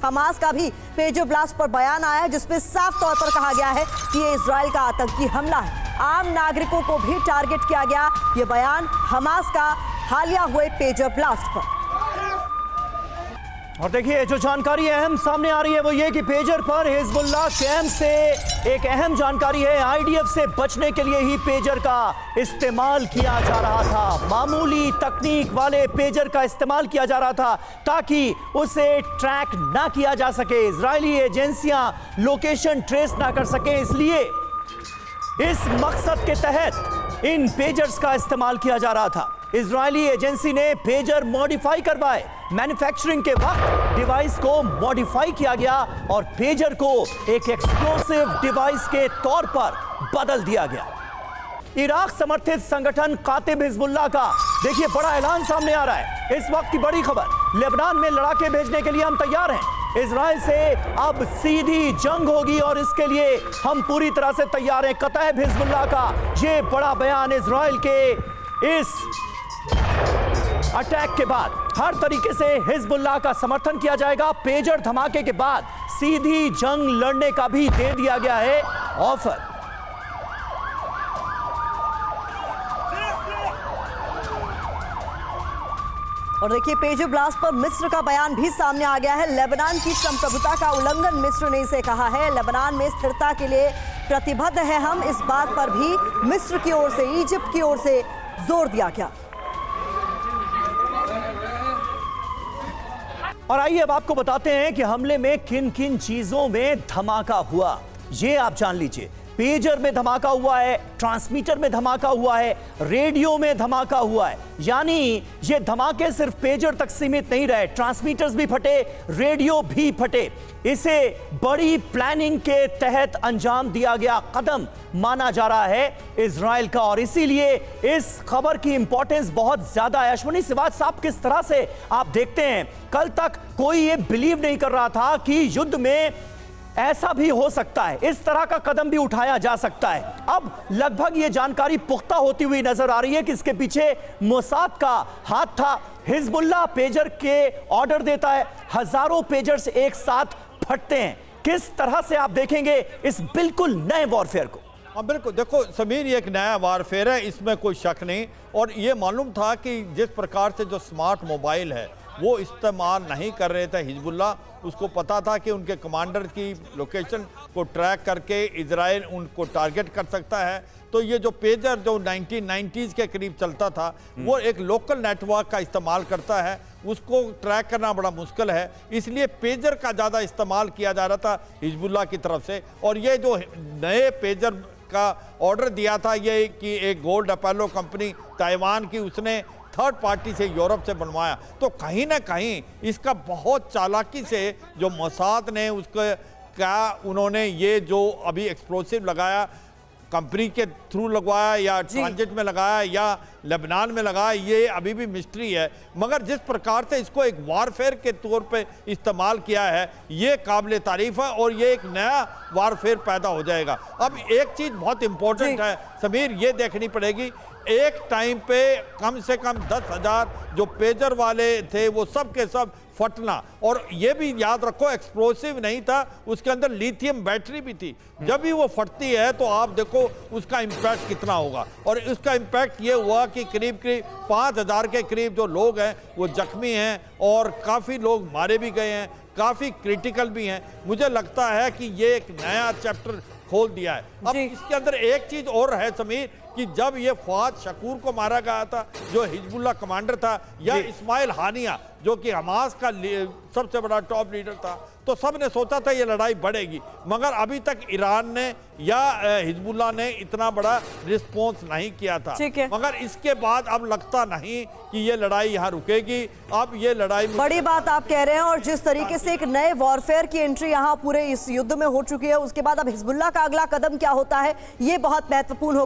Hamas का भी pager blast पर बयान आया है, जिसमें साफ तौर पर कहा गया है कि ये इजराइल का आतंकी हमला है। आम नागरिकों को भी टारगेट किया गया। ये बयान हमास का हालिया हुए पेजर ब्लास्ट पर। और देखिए, जो जानकारी अहम सामने आ रही है वो ये कि पेजर पर हिजबुल्लाह कैंप से एक अहम जानकारी है, आईडीएफ से बचने के लिए ही पेजर का इस्तेमाल किया जा रहा था। मामूली तकनीक वाले पेजर का इस्तेमाल किया जा रहा था ताकि उसे ट्रैक ना किया जा सके, इजरायली एजेंसियां लोकेशन ट्रेस ना कर सके। इसलिए इस मकसद के तहत इन पेजर्स का इस्तेमाल किया जा रहा था। इजरायली एजेंसी ने पेजर मॉडिफाई करवाए, मैन्युफैक्चरिंग के वक्त डिवाइस को मॉडिफाई किया गया और पेजर को एक एक्सप्लोसिव डिवाइस के तौर पर बदल दिया गया। इराक समर्थित संगठन कातिब हिजबुल्लाह का देखिए बड़ा ऐलान सामने आ रहा है। इस वक्त की बड़ी खबर, लेबनान में लड़ाके भेजने के लिए हम तैयार हैं। इजराइल से अब सीधी जंग होगी और इसके लिए हम पूरी तरह से तैयार हैं। कातिब हिजबुल्लाह का ये बड़ा बयान इजराइल के इस अटैक के बाद हर तरीके से हिजबुल्लाह का समर्थन किया जाएगा। पेजर धमाके के बाद सीधी जंग लड़ने का भी दे दिया गया है ऑफर। और देखिए, पेजर ब्लास्ट पर मिस्र का बयान भी सामने आ गया है। लेबनान की संप्रभुता का उल्लंघन मिस्र ने इसे कहा है। लेबनान में स्थिरता के लिए प्रतिबद्ध है हम, इस बात पर भी मिस्र की ओर से, इजिप्ट की ओर से जोर दिया गया। और आइए अब आपको बताते हैं कि हमले में किन किन चीजों में धमाका हुआ, ये आप जान लीजिए। पेजर में धमाका हुआ है, ट्रांसमीटर में धमाका हुआ है, रेडियो में धमाका हुआ है। यानी ये धमाके सिर्फ पेजर तक सीमित नहीं रहे, ट्रांसमीटर्स भी फटे, रेडियो भी फटे। इसे बड़ी प्लानिंग के तहत अंजाम दिया गया कदम माना जा रहा है इजराइल का, और इसीलिए इस खबर की इंपॉर्टेंस बहुत ज्यादा है। अश्विनी सिवाज साहब, किस तरह से आप देखते हैं, कल तक कोई ये बिलीव नहीं कर रहा था कि युद्ध में ऐसा भी हो सकता है, इस तरह का कदम भी उठाया जा सकता है। अब लगभग ये जानकारी पुख्ता होती हुई नजर आ रही है कि इसके पीछे मोसाद का हाथ था। हिजबुल्लाह पेजर के ऑर्डर देता है, हजारों पेजर्स एक साथ फटते हैं। किस तरह से आप देखेंगे इस बिल्कुल नए वॉरफेयर को? हाँ बिल्कुल, देखो समीर, ये एक नया वारफेयर है, इसमें कोई शक नहीं। और ये मालूम था कि जिस प्रकार से जो स्मार्ट मोबाइल है वो इस्तेमाल नहीं कर रहे थे हिजबुल्लाह, उसको पता था कि उनके कमांडर की लोकेशन को ट्रैक करके इजराइल उनको टारगेट कर सकता है। तो ये जो पेजर जो 1990s के करीब चलता था, वो एक लोकल नेटवर्क का इस्तेमाल करता है, उसको ट्रैक करना बड़ा मुश्किल है। इसलिए पेजर का ज़्यादा इस्तेमाल किया जा रहा था हिजबुल्लाह की तरफ से। और ये जो नए पेजर का ऑर्डर दिया था, ये कि एक गोल्ड अपोलो कंपनी ताइवान की, उसने थर्ड पार्टी से यूरोप से बनवाया। तो कहीं ना कहीं इसका बहुत चालाकी से जो मोसाद ने उसको क्या उन्होंने ये जो अभी एक्सप्लोसिव लगाया, कंपनी के थ्रू लगवाया या ट्रांजिट में लगाया या लेबनान में लगाया, ये अभी भी मिस्ट्री है। मगर जिस प्रकार से इसको एक वारफेयर के तौर पे इस्तेमाल किया है, ये काबिल तारीफ है और ये एक नया वारफेयर पैदा हो जाएगा। अब एक चीज़ बहुत इंपॉर्टेंट है समीर, ये देखनी पड़ेगी, एक टाइम पे कम से कम 10,000 जो पेजर वाले थे वो सब के सब फटना। और ये भी याद रखो, एक्सप्लोसिव नहीं था, उसके अंदर लिथियम बैटरी भी थी। जब भी वो फटती है तो आप देखो उसका इम्पैक्ट कितना होगा। और उसका इम्पैक्ट ये हुआ कि करीब 5,000 के करीब जो लोग हैं वो जख्मी हैं और काफ़ी लोग मारे भी गए हैं, काफ़ी क्रिटिकल भी हैं। मुझे लगता है कि ये एक नया चैप्टर खोल दिया है। अब इसके अंदर एक चीज़ और है समीर, कि जब ये फवाद शकूर को मारा गया था, जो हिजबुल्लाह कमांडर था, या इस्माइल हानिया जो कि हमास का सबसे बड़ा टॉप लीडर था, तो सब ने सोचा था ये लड़ाई बढ़ेगी। मगर अभी तक ईरान ने या हिजबुल्लाह ने इतना बड़ा रिस्पॉन्स नहीं किया था। मगर इसके बाद अब लगता नहीं कि ये लड़ाई यहाँ रुकेगी। अब ये लड़ाई बड़ी बात आप कह रहे हैं, और जिस तरीके से एक नए वॉरफेयर की एंट्री यहाँ पूरे इस युद्ध में हो चुकी है, उसके बाद अब हिजबुल्लाह का अगला कदम क्या होता है, ये बहुत महत्वपूर्ण होगा।